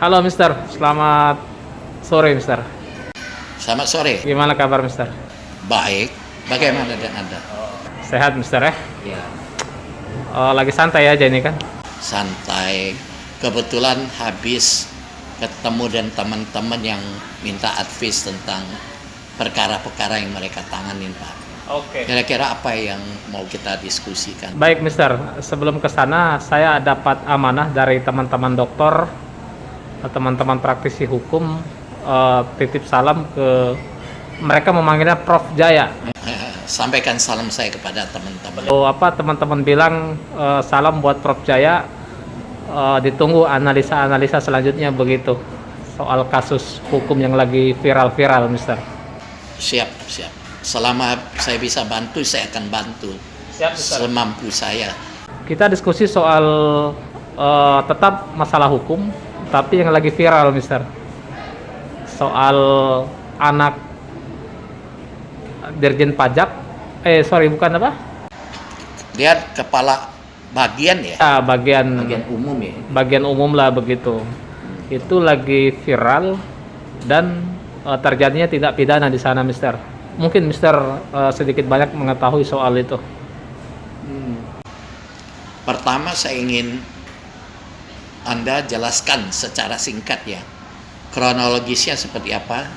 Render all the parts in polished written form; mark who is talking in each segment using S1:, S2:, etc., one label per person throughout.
S1: Halo Mister, selamat sore Mister.
S2: Selamat sore.
S1: Gimana kabar Mister?
S2: Baik. Bagaimana dengan Anda?
S1: Sehat Mister ya?
S2: Ya.
S1: Lagi santai aja ini kan?
S2: Santai. Kebetulan habis ketemu dan teman-teman yang minta advice tentang perkara-perkara yang mereka tanganin, Pak.
S1: Oke.
S2: Kira-kira apa yang mau kita diskusikan?
S1: Baik Mister, sebelum ke sana saya dapat amanah dari teman-teman dokter, teman-teman praktisi hukum, titip salam ke mereka memanggilnya Prof Jaya.
S2: Sampaikan salam saya kepada teman-teman.
S1: Teman-teman bilang salam buat Prof Jaya, ditunggu analisa-analisa selanjutnya begitu soal kasus hukum yang lagi viral-viral Mister.
S2: Siap. Selama saya bisa bantu, saya akan bantu.
S1: Siap Mister.
S2: Semampu saya.
S1: Kita diskusi soal tetap masalah hukum, tapi yang lagi viral, Mister. Soal anak Dirjen Pajak, bukan apa?
S2: Dia kepala bagian ya?
S1: Bagian
S2: Umum ya?
S1: bagian umum lah begitu. Itu lagi viral dan terjadinya tindak pidana di sana, Mister. Mungkin Mister sedikit banyak mengetahui soal itu.
S2: Pertama saya ingin Anda jelaskan secara singkat ya, kronologisnya seperti apa,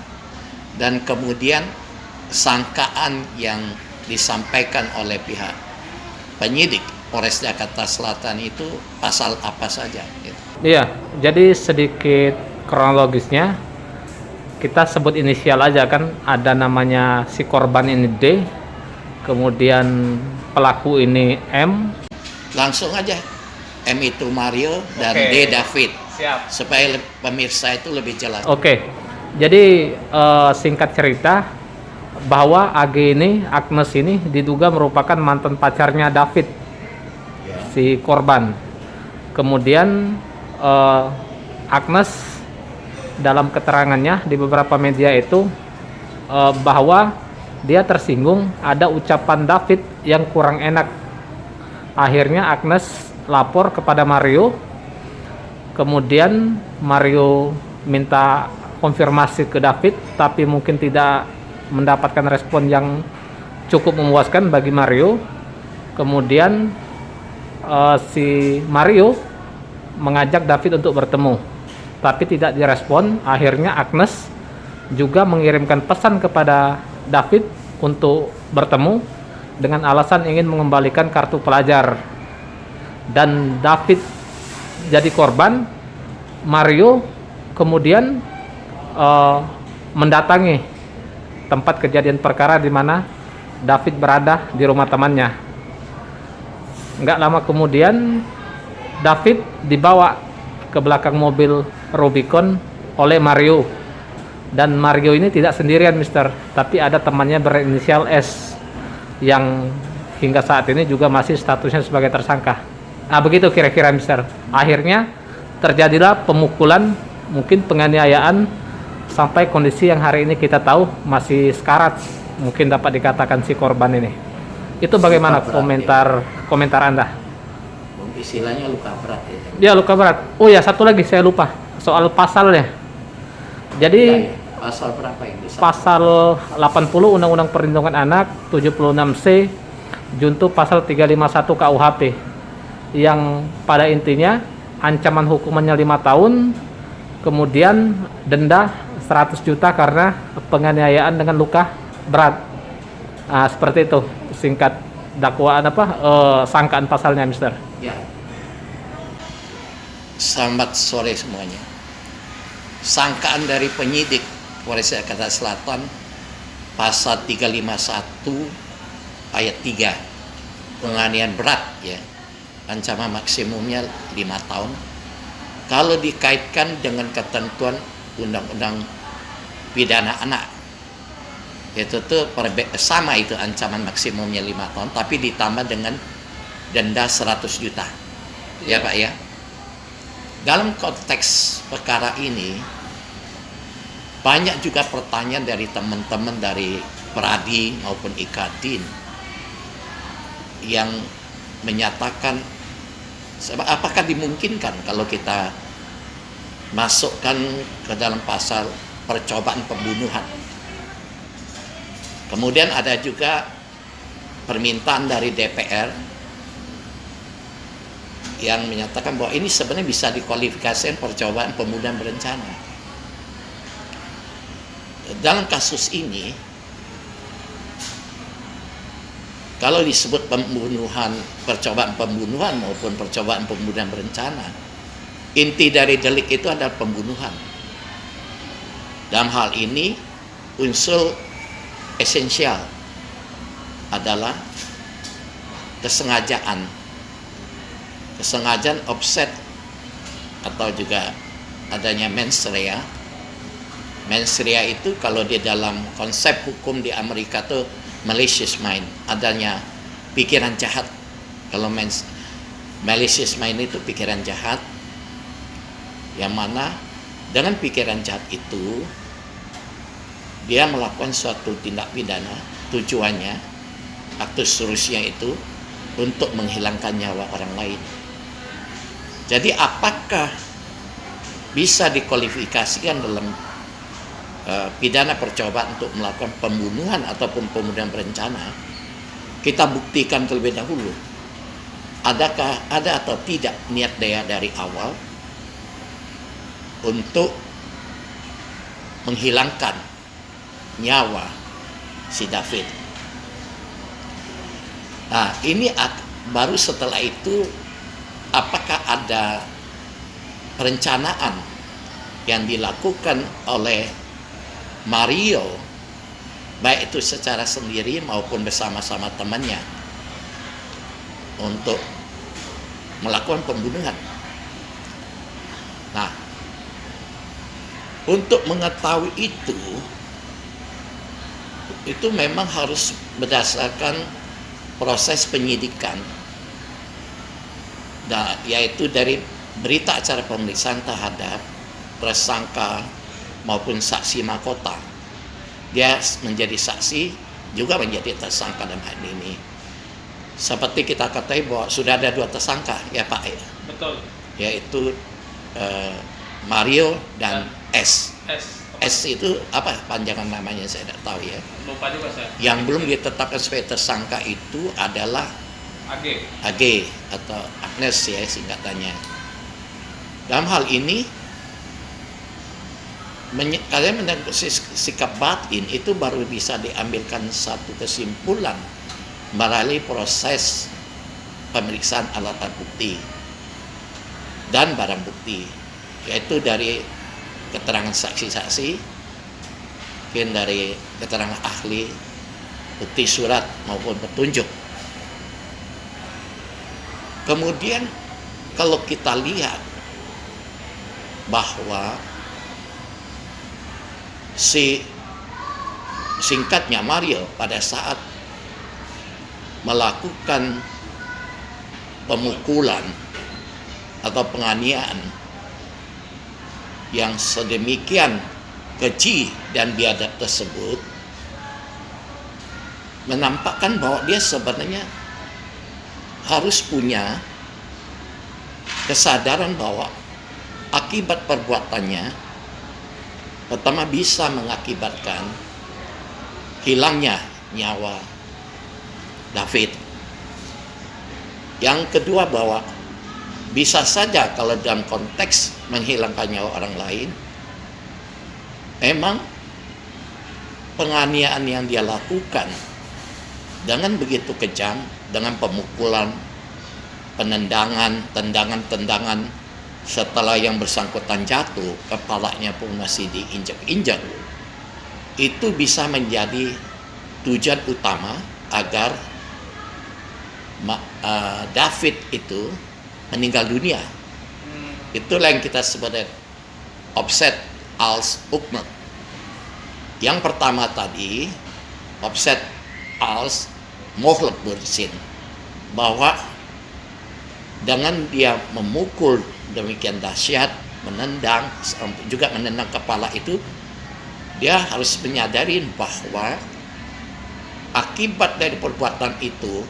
S2: dan kemudian sangkaan yang disampaikan oleh pihak penyidik Polres Jakarta Selatan itu pasal apa saja gitu.
S1: Iya, jadi sedikit kronologisnya kita sebut inisial aja kan, ada namanya si korban ini D, kemudian pelaku ini M.
S2: Langsung aja, M itu Mario dan
S1: Oke.
S2: D David.
S1: Siap.
S2: Supaya pemirsa itu lebih jelas.
S1: Oke, jadi singkat cerita bahwa Agnes ini diduga merupakan mantan pacarnya David, si korban. Kemudian Agnes dalam keterangannya di beberapa media itu bahwa dia tersinggung ada ucapan David yang kurang enak. Akhirnya Agnes lapor kepada Mario, kemudian Mario minta konfirmasi ke David, tapi mungkin tidak mendapatkan respon yang cukup memuaskan bagi Mario. Kemudian si Mario mengajak David untuk bertemu, tapi tidak direspon. Akhirnya Agnes juga mengirimkan pesan kepada David untuk bertemu dengan alasan ingin mengembalikan kartu pelajar. Dan David jadi korban. Mario kemudian mendatangi tempat kejadian perkara di mana David berada di rumah temannya. Nggak lama kemudian David dibawa ke belakang mobil Rubicon oleh Mario, dan Mario ini tidak sendirian Mister, tapi ada temannya berinisial S yang hingga saat ini juga masih statusnya sebagai tersangka. Nah begitu kira-kira Mister. Akhirnya terjadilah pemukulan, mungkin penganiayaan, sampai kondisi yang hari ini kita tahu masih sekarat, mungkin dapat dikatakan si korban ini. Itu bagaimana komentar Anda?
S2: Istilahnya luka berat ya.
S1: Ya, luka berat. Oh ya, satu lagi saya lupa soal pasalnya. Jadi
S2: pasal berapa yang disampaikan?
S1: pasal 80 Undang-Undang Perlindungan Anak, 76C junto pasal 351 KUHP, yang pada intinya ancaman hukumannya 5 tahun, kemudian denda 100 juta karena penganiayaan dengan luka berat. Nah, seperti itu singkat dakwaan sangkaan pasalnya Mister.
S2: Ya. Selamat sore semuanya. Sangkaan dari penyidik Polres Jakarta Selatan pasal 351 ayat 3, penganiayaan berat ya. Ancaman maksimumnya 5 tahun. Kalau dikaitkan dengan ketentuan Undang-Undang Pidana Anak, itu tuh sama, itu ancaman maksimumnya 5 tahun, tapi ditambah dengan denda 100 juta. Ya Pak ya. Dalam konteks perkara ini banyak juga pertanyaan dari teman-teman dari Peradi maupun Ikadin yang menyatakan apakah dimungkinkan kalau kita masukkan ke dalam pasal percobaan pembunuhan. Kemudian ada juga permintaan dari DPR yang menyatakan bahwa ini sebenarnya bisa dikualifikasikan percobaan pembunuhan berencana. Dalam kasus ini, kalau disebut pembunuhan, percobaan pembunuhan maupun percobaan pembunuhan berencana, inti dari delik itu adalah pembunuhan. Dalam hal ini, unsur esensial adalah kesengajaan offset atau juga adanya mens rea. Mens rea itu kalau di dalam konsep hukum di Amerika tuh malicious mind, adanya pikiran jahat. Kalau malicious mind itu pikiran jahat, yang mana dengan pikiran jahat itu dia melakukan suatu tindak pidana, tujuannya aktus seterusnya itu untuk menghilangkan nyawa orang lain. Jadi apakah bisa dikualifikasikan dalam pidana percobaan untuk melakukan pembunuhan ataupun pembunuhan berencana? Kita buktikan terlebih dahulu, adakah ada atau tidak niat dia dari awal untuk menghilangkan nyawa si David. Nah, ini baru setelah itu apakah ada perencanaan yang dilakukan oleh Mario, baik itu secara sendiri maupun bersama-sama temannya, untuk melakukan pembunuhan. Nah, untuk mengetahui itu memang harus berdasarkan proses penyidikan, yaitu dari berita acara pemeriksaan terhadap tersangka maupun saksi mahkota. Dia menjadi saksi juga menjadi tersangka dalam hal ini. Seperti kita katakan bahwa sudah ada 2 tersangka, ya Pak.
S1: Betul.
S2: Yaitu Mario dan S. S itu apa panjangan namanya saya tidak tahu ya.
S1: Lupa juga saya.
S2: Yang belum ditetapkan sebagai tersangka itu adalah AG atau Agnes ya singkatannya. Dalam hal ini kalian menangkap sikap batin itu baru bisa diambilkan satu kesimpulan melalui proses pemeriksaan alat bukti dan barang bukti, yaitu dari keterangan saksi-saksi, mungkin dari keterangan ahli, bukti surat maupun petunjuk. Kemudian kalau kita lihat bahwa singkatnya Mario pada saat melakukan pemukulan atau penganiayaan yang sedemikian keji dan biadab tersebut, menampakkan bahwa dia sebenarnya harus punya kesadaran bahwa akibat perbuatannya pertama bisa mengakibatkan hilangnya nyawa David. Yang kedua bahwa bisa saja kalau dalam konteks menghilangkan nyawa orang lain, memang penganiayaan yang dia lakukan dengan begitu kejam, dengan pemukulan, penendangan, tendangan setelah yang bersangkutan jatuh, kepalanya pun masih diinjak-injak, itu bisa menjadi tujuan utama agar David itu meninggal dunia. Itulah yang kita sebut offset als Ukmet. Yang pertama tadi offset als Mohlek Bursin, bahwa dengan dia memukul demikian dahsyat, menendang, juga menendang kepala itu, dia harus menyadari bahwa akibat dari perbuatan itu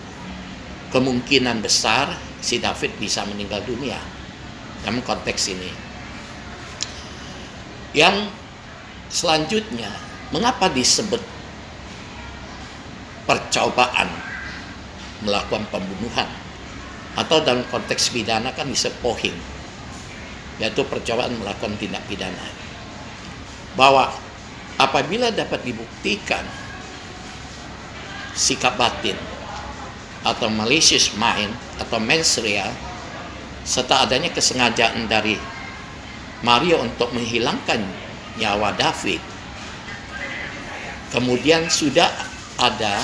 S2: kemungkinan besar si David bisa meninggal dunia dalam konteks ini. Yang selanjutnya, mengapa disebut percobaan melakukan pembunuhan? Atau dalam konteks pidana kan disebut pohing, yaitu percobaan melakukan tindak pidana. Bahwa apabila dapat dibuktikan sikap batin atau malicious mind atau mens rea serta adanya kesengajaan dari Mario untuk menghilangkan nyawa David, kemudian sudah ada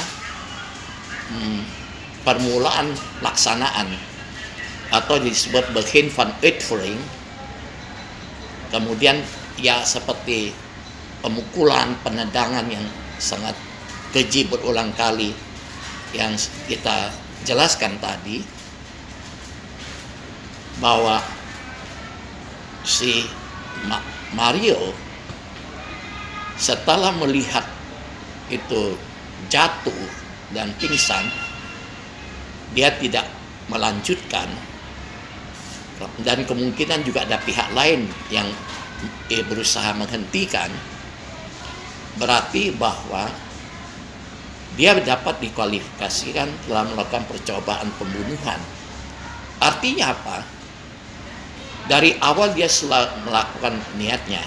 S2: permulaan pelaksanaan atau disebut begin van uitvoering, kemudian ya seperti pemukulan, penendangan yang sangat keji berulang kali yang kita jelaskan tadi, bahwa si Mario setelah melihat itu jatuh dan pingsan, dia tidak melanjutkan, dan kemungkinan juga ada pihak lain yang berusaha menghentikan, berarti bahwa dia dapat dikualifikasikan telah melakukan percobaan pembunuhan. Artinya apa? Dari awal dia sudah melakukan niatnya,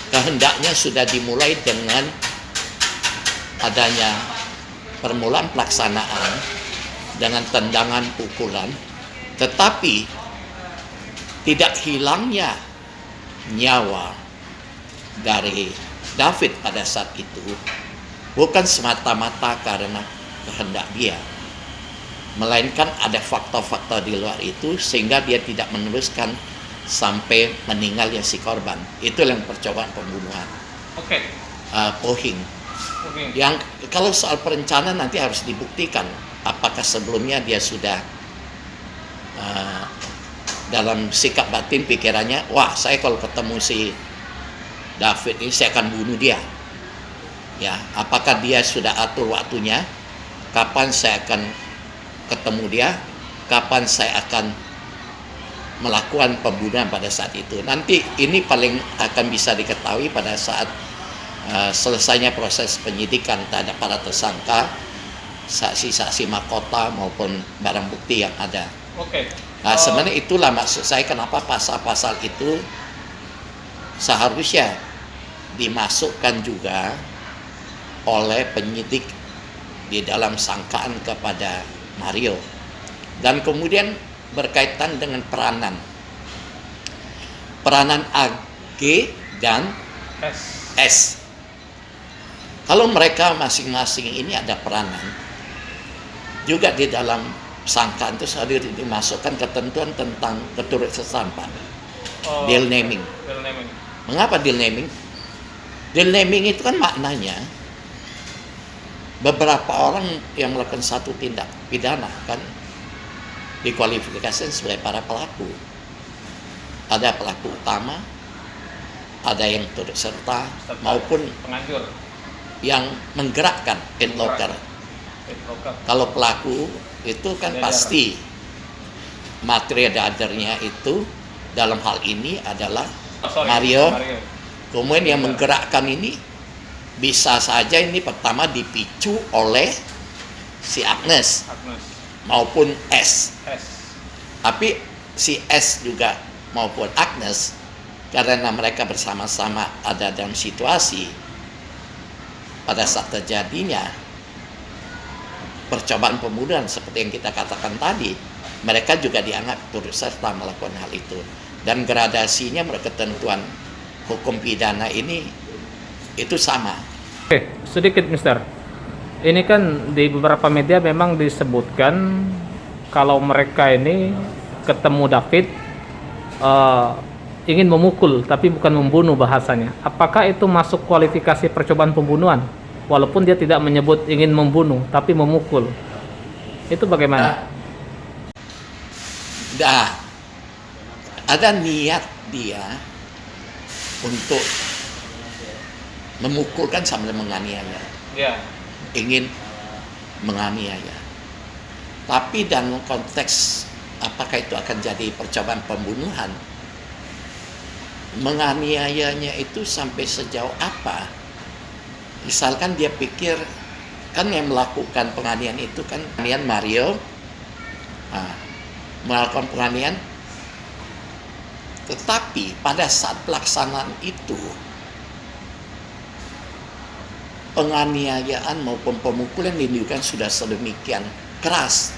S2: kehendaknya sudah dimulai dengan adanya permulaan pelaksanaan dengan tendangan pukulan, tetapi tidak hilangnya nyawa dari David pada saat itu bukan semata-mata karena kehendak dia, melainkan ada faktor-faktor di luar itu sehingga dia tidak meneruskan sampai meninggalnya si korban. Itu yang percobaan pembunuhan.
S1: Oke.
S2: Pohing.
S1: Oke.
S2: Yang kalau soal perencanaan nanti harus dibuktikan apakah sebelumnya dia sudah dalam sikap batin pikirannya, wah saya kalau ketemu si David ini saya akan bunuh dia. Ya, apakah dia sudah atur waktunya, kapan saya akan ketemu dia, kapan saya akan melakukan pembunuhan pada saat itu. Nanti ini paling akan bisa diketahui pada saat selesainya proses penyidikan terhadap para tersangka, saksi-saksi mahkota maupun barang bukti yang ada.
S1: Oke.
S2: Nah, sebenarnya itulah maksud saya kenapa pasal-pasal itu seharusnya dimasukkan juga oleh penyidik di dalam sangkaan kepada Mario, dan kemudian berkaitan dengan peranan AG dan S. Kalau mereka masing-masing ini ada peranan, juga di dalam sangkaan itu harus dimasukkan ketentuan tentang keturutsertaan, Pak. Deal naming. Mengapa deal naming? Deal naming itu kan maknanya beberapa orang yang melakukan satu tindak pidana kan dikualifikasikan sebagai para pelaku. Ada pelaku utama, ada yang turut serta maupun
S1: penganjur
S2: yang menggerakkan inloker. Kalau pelaku itu kan pasti materi dadernya itu dalam hal ini adalah Mario. Kemudian yang menggerakkan ini bisa saja ini pertama dipicu oleh si Agnes. Maupun S. Tapi si S juga maupun Agnes, karena mereka bersama-sama ada dalam situasi pada saat terjadinya percobaan pembunuhan seperti yang kita katakan tadi, mereka juga dianggap turut serta melakukan hal itu. Dan gradasinya menurut ketentuan hukum pidana ini itu sama.
S1: Oke, sedikit Mister. Ini kan di beberapa media memang disebutkan kalau mereka ini ketemu David ingin memukul tapi bukan membunuh bahasanya. Apakah itu masuk kualifikasi percobaan pembunuhan? Walaupun dia tidak menyebut ingin membunuh tapi memukul. Itu bagaimana?
S2: Ada niat dia untuk memukulkan sambil menganiaya.
S1: Ya.
S2: Ingin menganiaya. Tapi dalam konteks apakah itu akan jadi percobaan pembunuhan? menganiayanya itu sampai sejauh apa? Misalkan dia pikir, kan yang melakukan penganiayaan itu kan penganiayaan Mario, melakukan penganiayaan, tetapi pada saat pelaksanaan itu penganiayaan maupun pemukulan dilakukan sudah sedemikian keras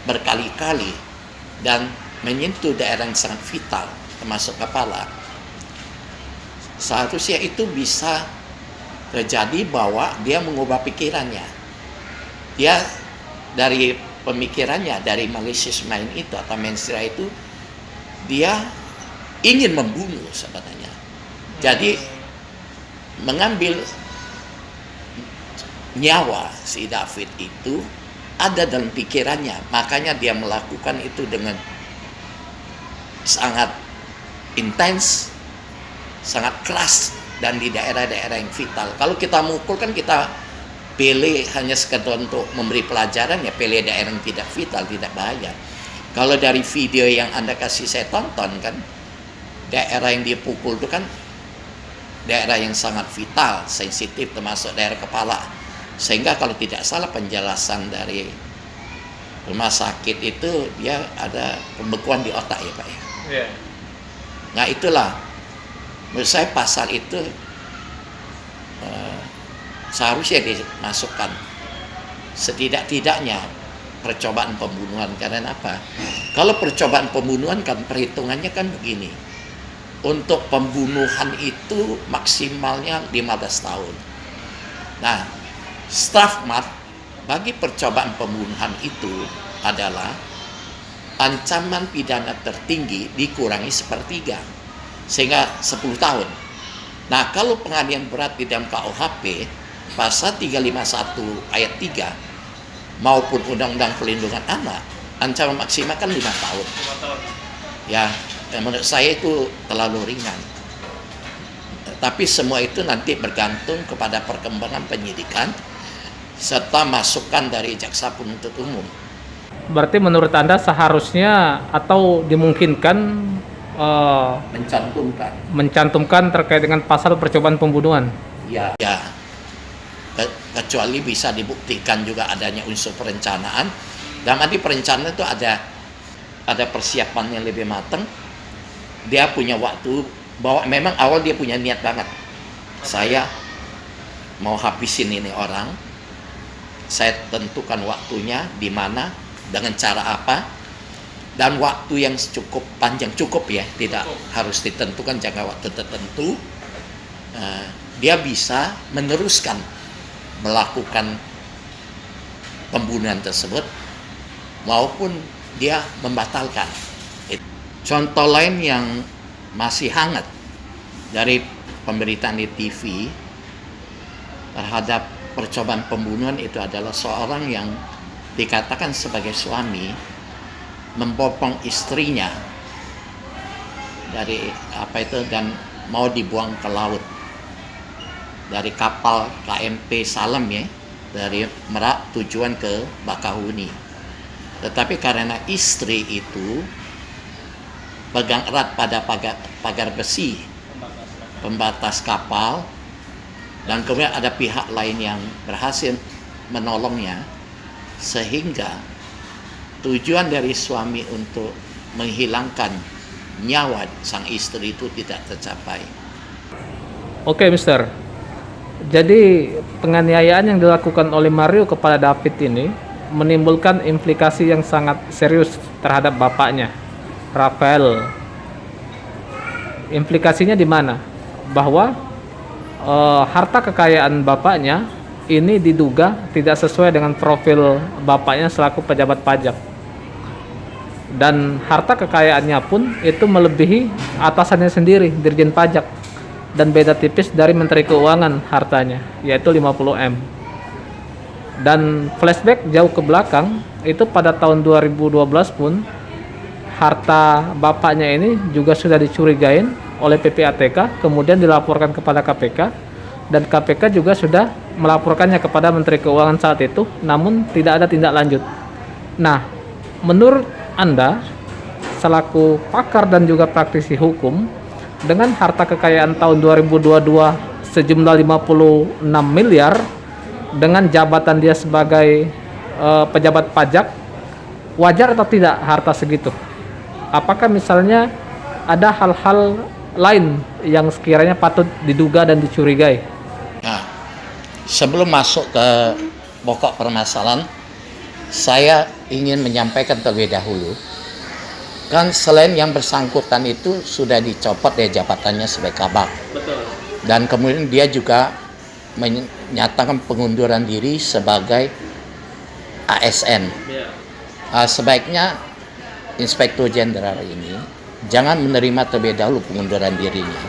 S2: berkali-kali dan menyentuh daerah yang sangat vital termasuk kepala. Seharusnya itu bisa terjadi bahwa dia mengubah pikirannya. Dia dari pemikirannya, dari malicious mind itu atau mens rea itu, dia ingin membunuh sebenarnya. Jadi mengambil nyawa si David itu ada dalam pikirannya, makanya dia melakukan itu dengan sangat intens, sangat keras, dan di daerah-daerah yang vital. Kalau kita mukul kan kita pilih hanya sekedar untuk memberi pelajaran, ya pilih daerah yang tidak vital, tidak bahaya. Kalau dari video yang Anda kasih saya tonton kan, daerah yang dipukul itu kan daerah yang sangat vital, sensitif, termasuk daerah kepala. Sehingga kalau tidak salah penjelasan dari rumah sakit itu dia ada pembekuan di otak ya Pak ya.
S1: Yeah.
S2: Nah itulah menurut saya pasal itu seharusnya dimasukkan setidak-tidaknya percobaan pembunuhan. Karena apa? Kalau percobaan pembunuhan kan perhitungannya kan begini. Untuk pembunuhan itu maksimalnya 15 tahun. Nah, strafmat bagi percobaan pembunuhan itu adalah ancaman pidana tertinggi dikurangi sepertiga, sehingga 10 tahun. Nah, kalau penganiayaan berat di dalam KUHP, pasal 351 ayat 3 maupun Undang-Undang Perlindungan Anak, ancaman maksimal kan 5 tahun. Ya, menurut saya itu terlalu ringan. Tapi semua itu nanti bergantung kepada perkembangan penyidikan serta masukan dari jaksa penuntut umum.
S1: Berarti menurut Anda seharusnya atau dimungkinkan mencantumkan terkait dengan pasal percobaan pembunuhan?
S2: Ya. Kecuali bisa dibuktikan juga adanya unsur perencanaan. Dalam arti perencanaan itu ada persiapan yang lebih matang. Dia punya waktu, bahwa memang awal dia punya niat banget. Saya mau habisin ini orang. Saya tentukan waktunya di mana, dengan cara apa, dan waktu yang cukup panjang, cukup ya, tidak harus ditentukan jangka waktu tertentu. Dia bisa meneruskan melakukan pembunuhan tersebut maupun dia membatalkan. Contoh lain yang masih hangat dari pemberitaan di TV terhadap percobaan pembunuhan itu adalah seorang yang dikatakan sebagai suami membopong istrinya dari dan mau dibuang ke laut dari kapal KMP Salem ya, dari Merak tujuan ke Bakahuni. Tetapi karena istri itu pegang erat pada pagar besi pembatas kapal, dan kemudian ada pihak lain yang berhasil menolongnya, sehingga tujuan dari suami untuk menghilangkan nyawa sang istri itu tidak tercapai.
S1: Oke, Mister. Jadi penganiayaan yang dilakukan oleh Mario kepada David ini menimbulkan implikasi yang sangat serius terhadap bapaknya, Rafael. Implikasinya di mana? Bahwa harta kekayaan bapaknya ini diduga tidak sesuai dengan profil bapaknya selaku pejabat pajak. Dan harta kekayaannya pun itu melebihi atasannya sendiri, Dirjen Pajak, dan beda tipis dari Menteri Keuangan hartanya, yaitu 50M. Dan flashback jauh ke belakang, itu pada tahun 2012 pun harta bapaknya ini juga sudah dicurigain oleh PPATK, kemudian dilaporkan kepada KPK, dan KPK juga sudah melaporkannya kepada Menteri Keuangan saat itu, namun tidak ada tindak lanjut. Nah, menurut Anda selaku pakar dan juga praktisi hukum, dengan harta kekayaan tahun 2022 sejumlah 56 miliar, dengan jabatan dia sebagai pejabat pajak, wajar atau tidak harta segitu? Apakah misalnya ada hal-hal lain yang sekiranya patut diduga dan dicurigai?
S2: Nah, sebelum masuk ke pokok permasalahan, saya ingin menyampaikan terlebih dahulu, kan selain yang bersangkutan itu sudah dicopot dari jabatannya sebagai kabak.
S1: Betul.
S2: Dan kemudian dia juga menyatakan pengunduran diri sebagai ASN. Sebaiknya Inspektur Jenderal ini jangan menerima terlebih dahulu pengunduran dirinya.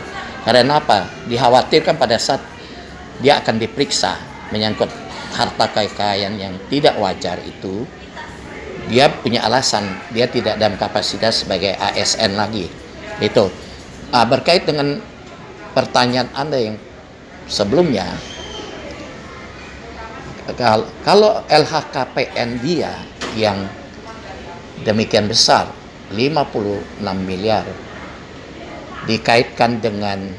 S2: Karena apa? Dikhawatirkan pada saat dia akan diperiksa menyangkut harta kekayaan yang tidak wajar itu, dia punya alasan dia tidak dalam kapasitas sebagai ASN lagi. Itu berkait dengan pertanyaan Anda yang sebelumnya, kalau LHKPN dia yang demikian besar 56 miliar dikaitkan dengan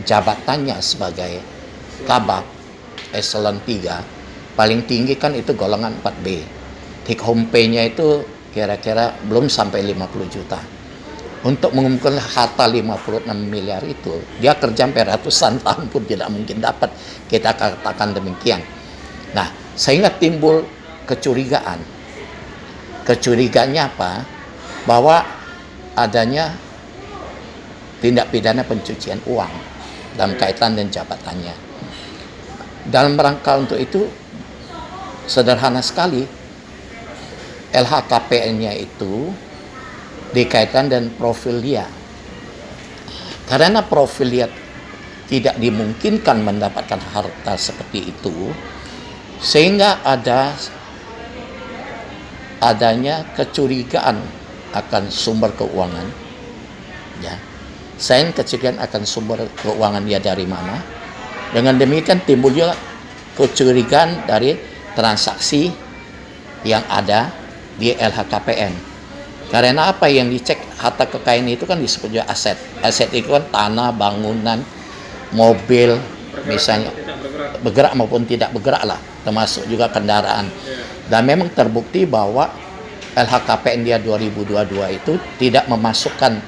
S2: jabatannya sebagai kabak eselon 3, paling tinggi kan itu golongan 4B. Take home pay-nya itu kira-kira belum sampai 50 juta. Untuk mengumpulkan harta 56 miliar itu, dia kerja sampai ratusan tahun pun tidak mungkin dapat. Kita katakan demikian. Nah, sehingga timbul kecurigaan. Kecurigaannya apa? Bahwa adanya tindak pidana pencucian uang dalam kaitan dengan jabatannya. Dalam rangka untuk itu, sederhana sekali, LHKPN-nya itu dikaitkan dengan profil dia. Karena profil dia tidak dimungkinkan mendapatkan harta seperti itu, sehingga adanya kecurigaan akan sumber keuangan. Ya. Selain kecurigaan akan sumber keuangan dia dari mana, dengan demikian timbul juga kecurigaan dari transaksi yang ada di LHKPN. Karena apa yang dicek harta kekayaan itu kan disebut juga aset. Aset itu kan tanah, bangunan, mobil, misalnya bergerak maupun tidak bergerak lah, termasuk juga kendaraan. Dan memang terbukti bahwa LHKPN dia 2022 itu tidak memasukkan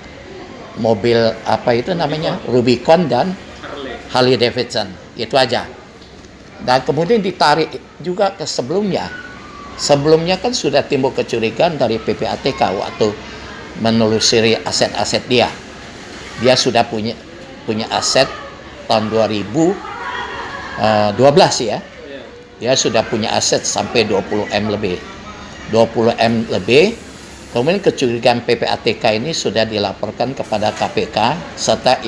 S2: mobil apa itu namanya Rubicon dan Harley Davidson, itu aja. Dan kemudian ditarik juga ke sebelumnya. Sebelumnya kan sudah timbul kecurigaan dari PPATK waktu menelusuri aset-aset dia. Dia sudah punya aset tahun 2012 ya. Dia sudah punya aset sampai 20M lebih. 20M lebih. Kemudian kecurigaan PPATK ini sudah dilaporkan kepada KPK serta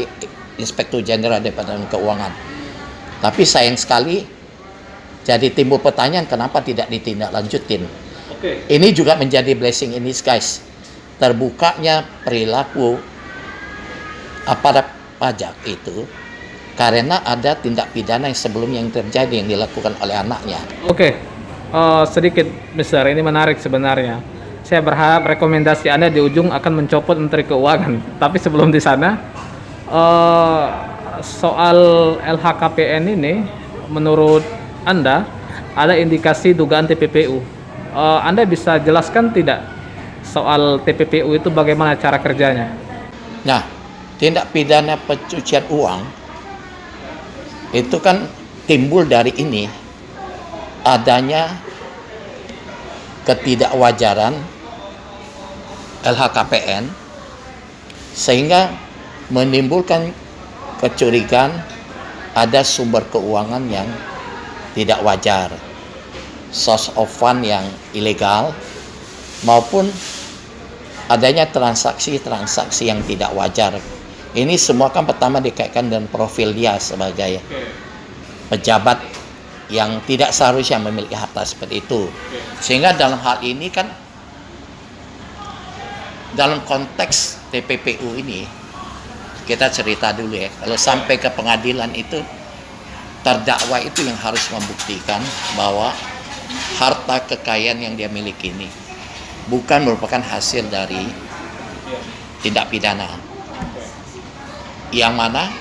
S2: Inspektur Jenderal Departemen Keuangan. Tapi sayang sekali, jadi timbul pertanyaan kenapa tidak ditindaklanjutin. Ini juga menjadi blessing in disguise. Terbukanya perilaku aparat pajak itu karena ada tindak pidana yang sebelumnya yang terjadi yang dilakukan oleh anaknya.
S1: Sedikit besar, ini menarik sebenarnya. Saya berharap rekomendasi Anda di ujung akan mencopot Menteri Keuangan. Tapi sebelum di sana, soal LHKPN ini, menurut Anda ada indikasi dugaan TPPU. Anda bisa jelaskan tidak soal TPPU itu bagaimana cara kerjanya?
S2: Nah, tindak pidana pencucian uang itu kan timbul dari ini, adanya ketidakwajaran LHKPN sehingga menimbulkan kecurigaan ada sumber keuangan yang tidak wajar, source of fund yang ilegal, maupun adanya transaksi-transaksi yang tidak wajar. Ini semua kan pertama dikaitkan dengan profil dia sebagai pejabat yang tidak seharusnya memiliki harta seperti itu. Sehingga dalam hal ini kan, dalam konteks TPPU ini, kita cerita dulu ya, kalau sampai ke pengadilan itu, terdakwa itu yang harus membuktikan bahwa harta kekayaan yang dia miliki ini bukan merupakan hasil dari tindak pidana. yang mana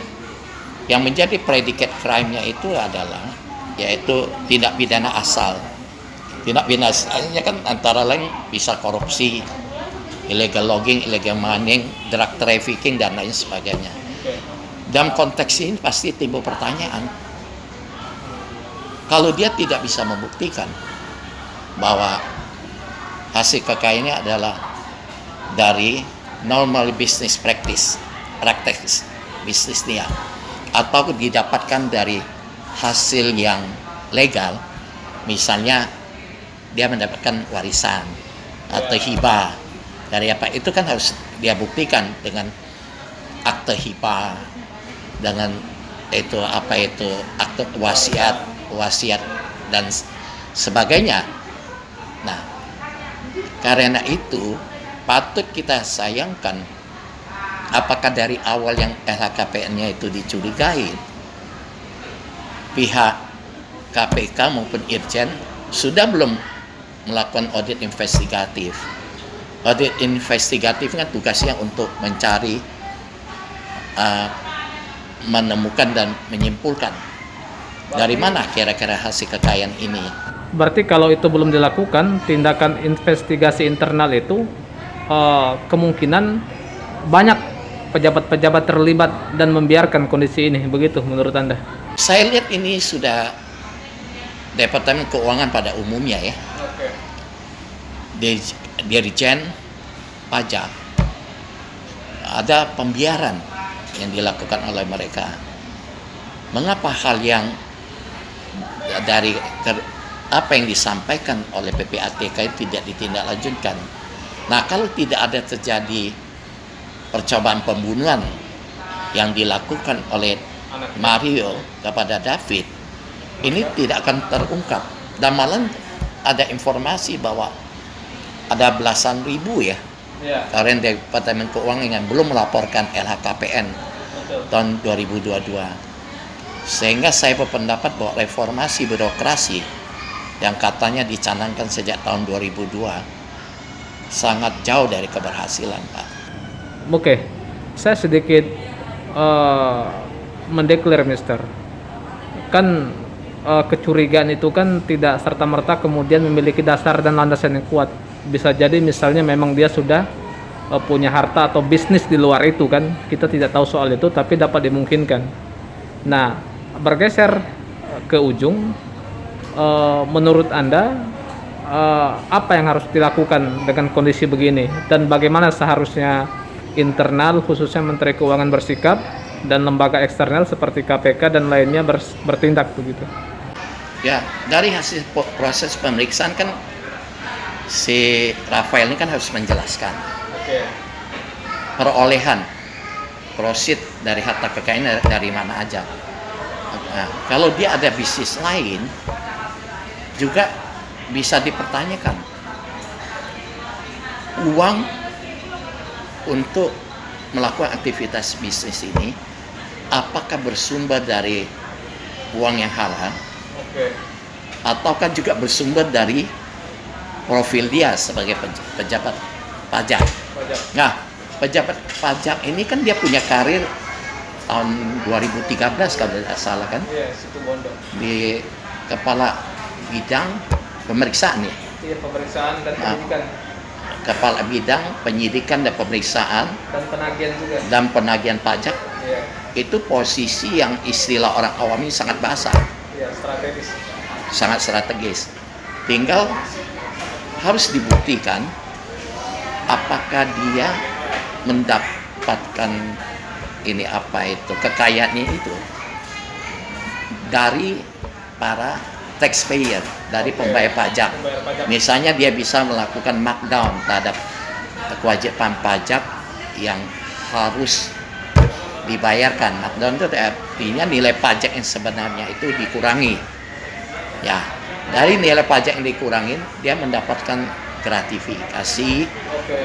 S2: yang menjadi predikat crime-nya itu adalah yaitu tindak pidana asal. Tindak pidana asalnya kan antara lain bisa korupsi, illegal logging, illegal mining, drug trafficking dan lain sebagainya. Dalam konteks ini pasti timbul pertanyaan, kalau dia tidak bisa membuktikan bahwa hasil kekayaannya adalah dari normal business practice, praktek bisnis dia, atau didapatkan dari hasil yang legal, misalnya dia mendapatkan warisan atau hibah dari apa, itu kan harus dia buktikan dengan akte hibah, dengan itu akte wasiat dan sebagainya. Nah, karena itu patut kita sayangkan apakah dari awal yang LHKPN-nya itu dicurigai, pihak KPK maupun Irjen sudah belum melakukan audit investigatif. Audit investigatif kan tugasnya untuk mencari, menemukan dan menyimpulkan dari mana kira-kira hasil kekayaan ini.
S1: Berarti kalau itu belum dilakukan, tindakan investigasi internal itu kemungkinan banyak pejabat-pejabat terlibat dan membiarkan kondisi ini, begitu menurut Anda?
S2: Saya lihat ini sudah Departemen Keuangan pada umumnya ya. Dirjen Pajak, ada pembiaran yang dilakukan oleh mereka. Mengapa hal yang dari apa yang disampaikan oleh PPATK tidak ditindaklanjutkan? Nah, kalau tidak ada terjadi percobaan pembunuhan yang dilakukan oleh Mario kepada David, ini tidak akan terungkap. Dan malah ada informasi bahwa ada belasan ribu ya, karena Departemen Keuangan yang belum melaporkan LHKPN tahun 2022. Sehingga saya berpendapat bahwa reformasi birokrasi yang katanya dicanangkan sejak tahun 2002 sangat jauh dari keberhasilan, Pak.
S1: Oke, saya sedikit mendeklar, Mister. Kan kecurigaan itu kan tidak serta-merta kemudian memiliki dasar dan landasan yang kuat. Bisa jadi misalnya memang dia sudah punya harta atau bisnis di luar itu kan. Kita tidak tahu soal itu, tapi dapat dimungkinkan. Nah, bergeser ke ujung, menurut Anda apa yang harus dilakukan dengan kondisi begini, dan bagaimana seharusnya internal khususnya Menteri Keuangan bersikap dan lembaga eksternal seperti KPK dan lainnya bertindak begitu?
S2: Ya, dari hasil proses pemeriksaan kan si Rafael ini kan harus menjelaskan perolehan proceed dari harta kekayaan dari mana aja. Nah, kalau dia ada bisnis lain juga bisa dipertanyakan. Uang untuk melakukan aktivitas bisnis ini apakah bersumber dari uang yang halal, ataukah juga bersumber dari profil dia sebagai pejabat pajak. Nah, pejabat pajak ini kan dia punya karir tahun 2013 kalau tidak salah kan, di kepala bidang pemeriksaan ya.
S1: Iya, pemeriksaan dan penyidikan.
S2: Kepala bidang penyidikan dan pemeriksaan
S1: Dan penagihan juga.
S2: dan penagihan pajak.
S1: Iya.
S2: Itu posisi yang istilah orang awam ini sangat basah,
S1: Strategis.
S2: sangat strategis. Tinggal harus dibuktikan apakah dia mendapatkan kekayaannya itu dari para taxpayer, dari pembayar pajak. Misalnya dia bisa melakukan markdown terhadap kewajiban pajak yang harus dibayarkan. Markdown itu artinya nilai pajak yang sebenarnya itu dikurangi. Ya, dari nilai pajak yang dikurangin dia mendapatkan gratifikasi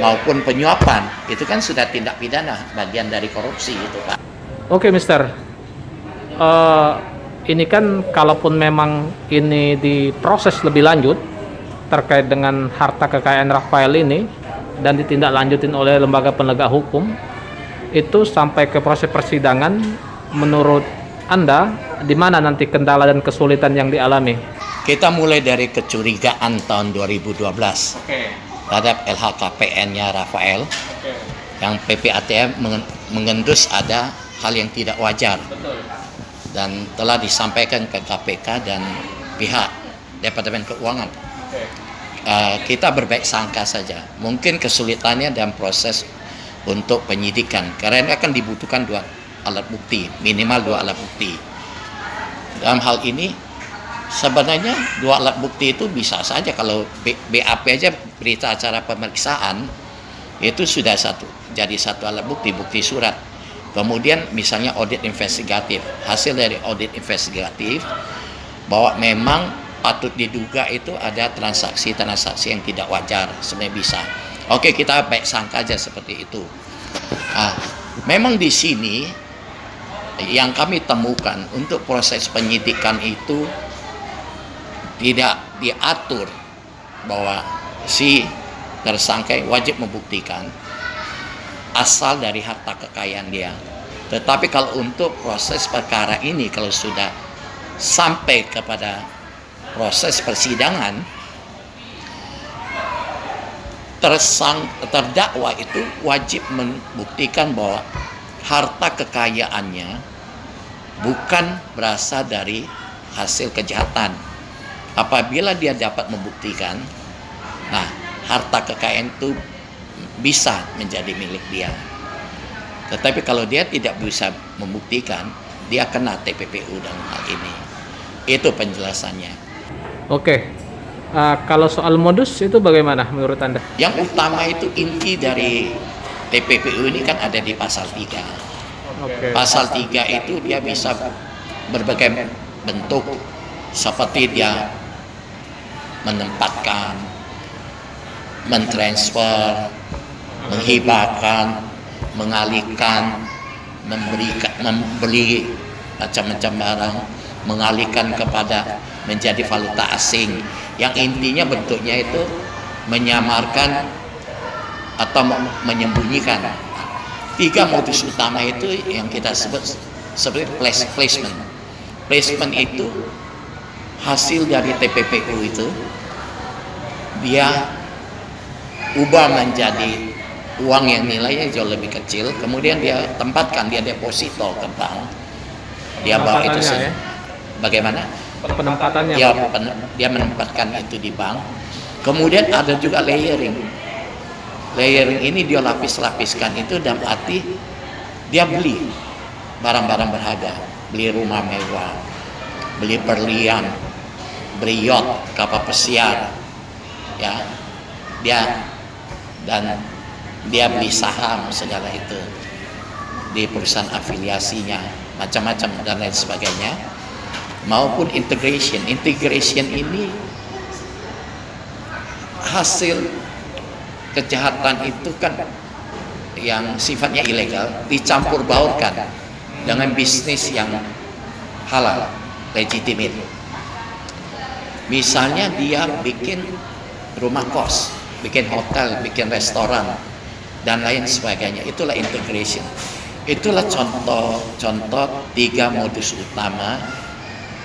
S2: maupun penyuapan. Itu kan sudah tindak pidana, bagian dari korupsi itu, Pak.
S1: Oke, Mister. Ini kan kalaupun memang ini diproses lebih lanjut terkait dengan harta kekayaan Rafael ini dan ditindaklanjutin oleh lembaga penegak hukum, itu sampai ke proses persidangan, menurut Anda di mana nanti kendala dan kesulitan yang dialami?
S2: Kita mulai dari kecurigaan tahun 2012 terhadap LHKPN-nya Rafael yang PPATM mengendus ada hal yang tidak wajar dan telah disampaikan ke KPK dan pihak Departemen Keuangan. Kita berbaik sangka saja. Mungkin kesulitannya dalam proses untuk penyidikan karena akan dibutuhkan 2 alat bukti, minimal 2 alat bukti. Dalam hal ini sebenarnya 2 alat bukti itu bisa saja kalau BAP aja, berita acara pemeriksaan, itu sudah jadi satu alat bukti, bukti surat. Kemudian misalnya audit investigatif, hasil dari audit investigatif bahwa memang patut diduga itu ada transaksi-transaksi yang tidak wajar, sebenarnya bisa. Oke, kita baik sangka aja seperti itu. Memang di sini yang kami temukan untuk proses penyidikan itu tidak diatur bahwa si tersangka wajib membuktikan asal dari harta kekayaan dia. Tetapi kalau untuk proses perkara ini, kalau sudah sampai kepada proses persidangan, terdakwa itu wajib membuktikan bahwa harta kekayaannya bukan berasal dari hasil kejahatan. Apabila dia dapat membuktikan, nah harta kekayaan itu bisa menjadi milik dia. Tetapi kalau dia tidak bisa membuktikan, dia kena TPPU dalam hal ini. Itu penjelasannya.
S1: Oke. Kalau soal modus itu bagaimana menurut Anda?
S2: Yang utama itu inti dari TPPU ini kan ada di pasal 3. Pasal 3 itu dia bisa berbagai bentuk, seperti dia menempatkan, mentransfer, menghibahkan, mengalihkan, membeli macam-macam barang, mengalihkan kepada menjadi valuta asing, yang intinya bentuknya itu menyamarkan atau menyembunyikan. 3 modus utama itu yang kita sebut sebagai placement. Placement itu hasil dari TPPU itu dia ubah menjadi uang yang nilainya jauh lebih kecil, kemudian dia tempatkan, dia deposito ke bank, dia bawa itu bagaimana
S1: penempatannya?
S2: Dia menempatkan itu di bank. Kemudian ada juga layering ini dia lapis-lapiskan itu dalam arti dia beli barang-barang berharga, beli rumah mewah, beli berlian, beli yacht, kapal pesiar, ya, dia beli saham segala itu di perusahaan afiliasinya, macam-macam dan lain sebagainya, maupun integration ini hasil kejahatan itu kan yang sifatnya ilegal dicampur baurkan dengan bisnis yang halal, legitimate. Misalnya dia bikin rumah kos, bikin hotel, bikin restoran, dan lain sebagainya. Itulah integration. Itulah contoh 3 modus utama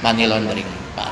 S2: money laundering, Pak.